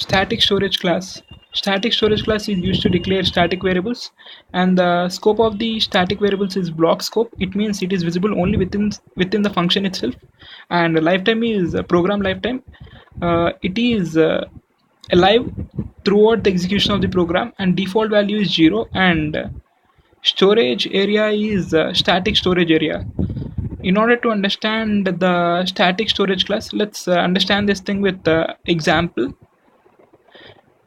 Static storage class. Static storage class is used to declare static variables, and the scope of the static variables is block scope. It means it is visible only within the function itself, and lifetime is program lifetime. It is alive throughout the execution of the program, and default value is 0, and storage area is static storage area. In order to understand the static storage class, let's understand this thing with example.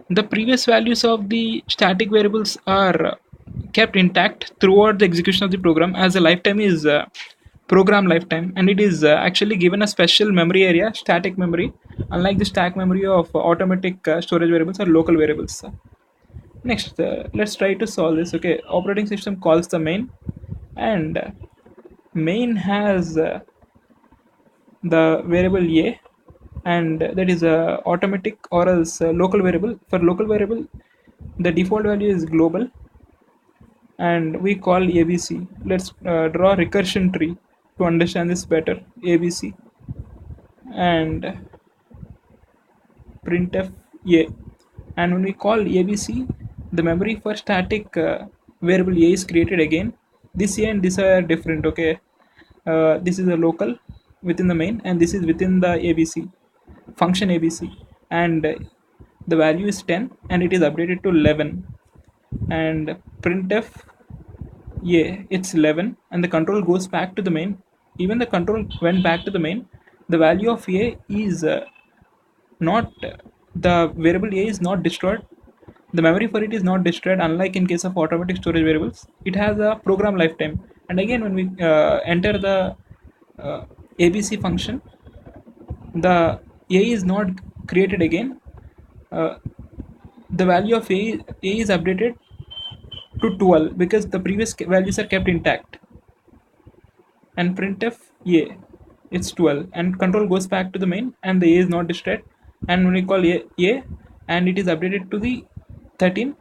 The previous values of the static variables are kept intact throughout the execution of the program, as the lifetime is program lifetime, and it is actually given a special memory area, static memory, unlike the stack memory of automatic storage variables or local variables. Next, let's try to solve this. Okay, operating system calls the main, and main has the variable a, and that is a automatic or else local variable. For local variable, the default value is global, and we call abc. Let's draw a recursion tree to understand this better. Abc and printf a, and when we call abc, the memory for static variable a is created again. This a and this are different. Okay, this is a local within the main, and this is within the abc function abc, and the value is 10, and it is updated to 11. And printf a, it's 11, and the control goes back to the main. Even the control went back to the main, the value of a is not, the variable a is not destroyed. The memory for it is not destroyed, unlike in case of automatic storage variables. It has a program lifetime, and again when we enter the abc function, the a is not created again. uh, the value of a is updated to 12 because the previous values are kept intact. And printf a, it's 12, and control goes back to the main, and the a is not destroyed. And when we call a, and it is updated to the 13,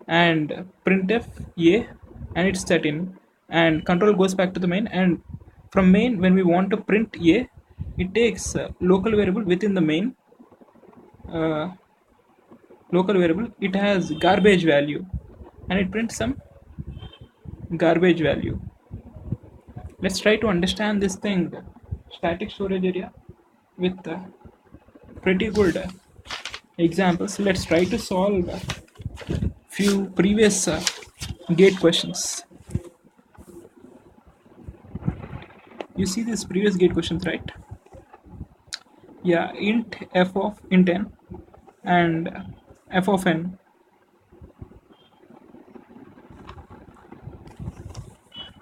and printf a, and it's 13, and control goes back to the main. And from main, when we want to print a, it takes local variable within the main. uh, Local variable, it has garbage value, and it prints some garbage value. Let's try to understand this thing, static storage area, with pretty good examples. Let's try to solve a few previous gate questions. You see these previous gate questions, right? Yeah, int f of int n and f of n.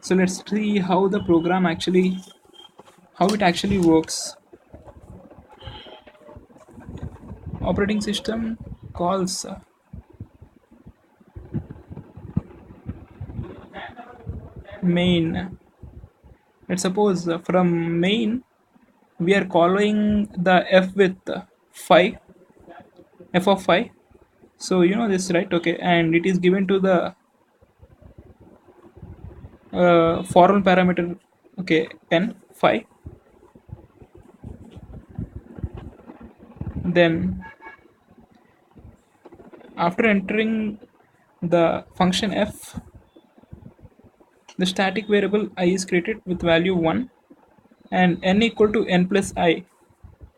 So let's see how the program actually, how it actually works. Operating system calls main. Let's suppose from main we are calling the f with 5, f of 5. So you know this, right? Okay, and it is given to the formal parameter, okay, n 5. Then after entering the function f, the static variable I is created with value 1, and n equal to n plus I,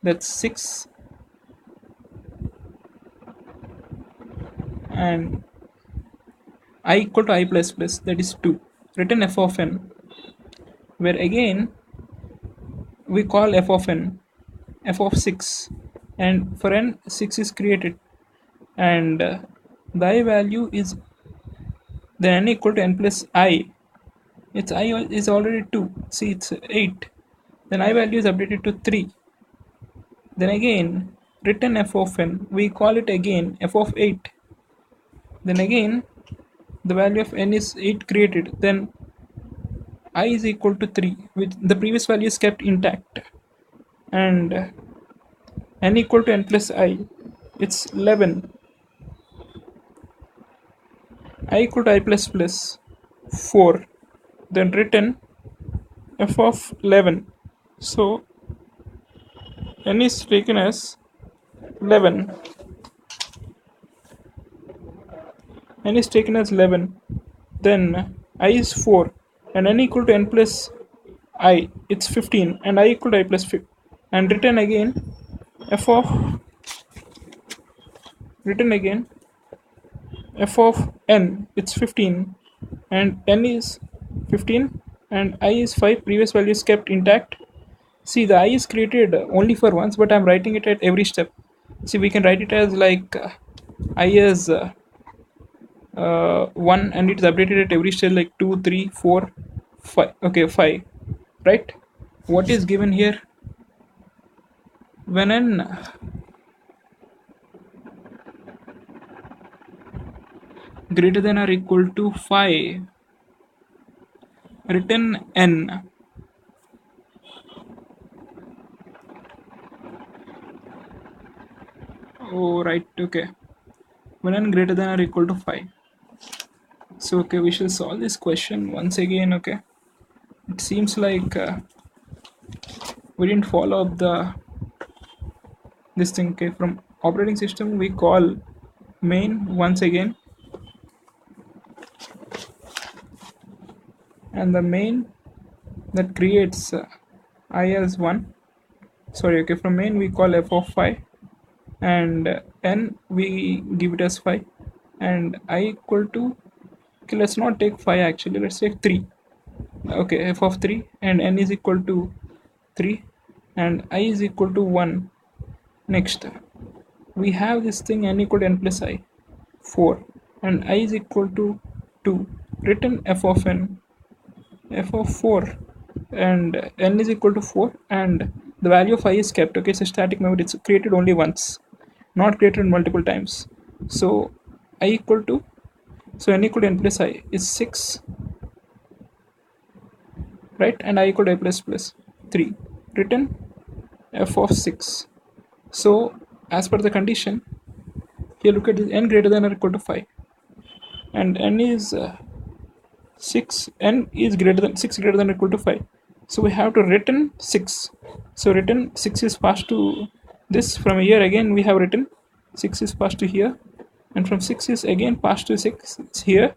that's 6, and I equal to I plus plus, that is 2. Written f of n, where again we call f of n f of 6, and for n 6 is created, and the I value is then n equal to n plus I. Its I is already 2, see it's 8, then I value is updated to 3. Then again written f of n, we call it again f of 8. Then again the value of n is 8 created, then I is equal to 3, which the previous value is kept intact, and n equal to n plus I, it's 11. I equal to I plus plus 4, then written f of 11. So n is taken as 11. n is taken as 11, then I is 4, and n equal to n plus I, it's 15, and I equal to I plus 5, and f of written again f of n, it's 15, and n is 15, and I is 5, previous value is kept intact. See, the I is created only for once, but I'm writing it at every step. See, we can write it as like I is 1, and it's updated at every step, like 2, 3, 4, 5. Okay, 5, right? What is given here? When n greater than or equal to 5, written n. Oh, right, okay. When n greater than or equal to 5. So, okay, we shall solve this question once again, okay. It seems like we didn't follow up this thing, okay. From operating system, we call main once again, and the main that creates I as 1. Sorry, okay, from main we call f of 5, and n we give it as 5, and I equal to, okay, let's not take 5 actually, let's take 3. Okay, f of 3, and n is equal to 3, and I is equal to 1. Next, we have this thing n equal to n plus I, 4, and I is equal to 2. Written f of n, f of 4, and n is equal to 4, and the value of I is kept. Okay, it's a static memory, it's created only once, not created multiple times. So I equal to, so n equal to n plus I is 6, right, and I equal to I plus 3. Written f of 6. So as per the condition here, look at this, n greater than or equal to 5, and n is 6, n is greater than 6 greater than or equal to 5. So we have to written 6. So written 6 is passed to this. From here again we have written 6 is passed to here, and from 6 is again passed to 6 here,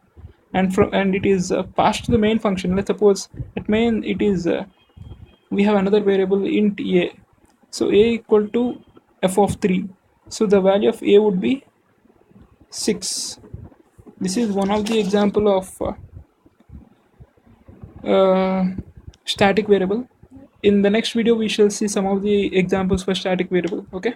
and it is passed to the main function. Let's suppose at main it is we have another variable int a, so a equal to f of 3, so the value of a would be 6. This is one of the example of static variable. In the next video we shall see some of the examples for static variable. Okay.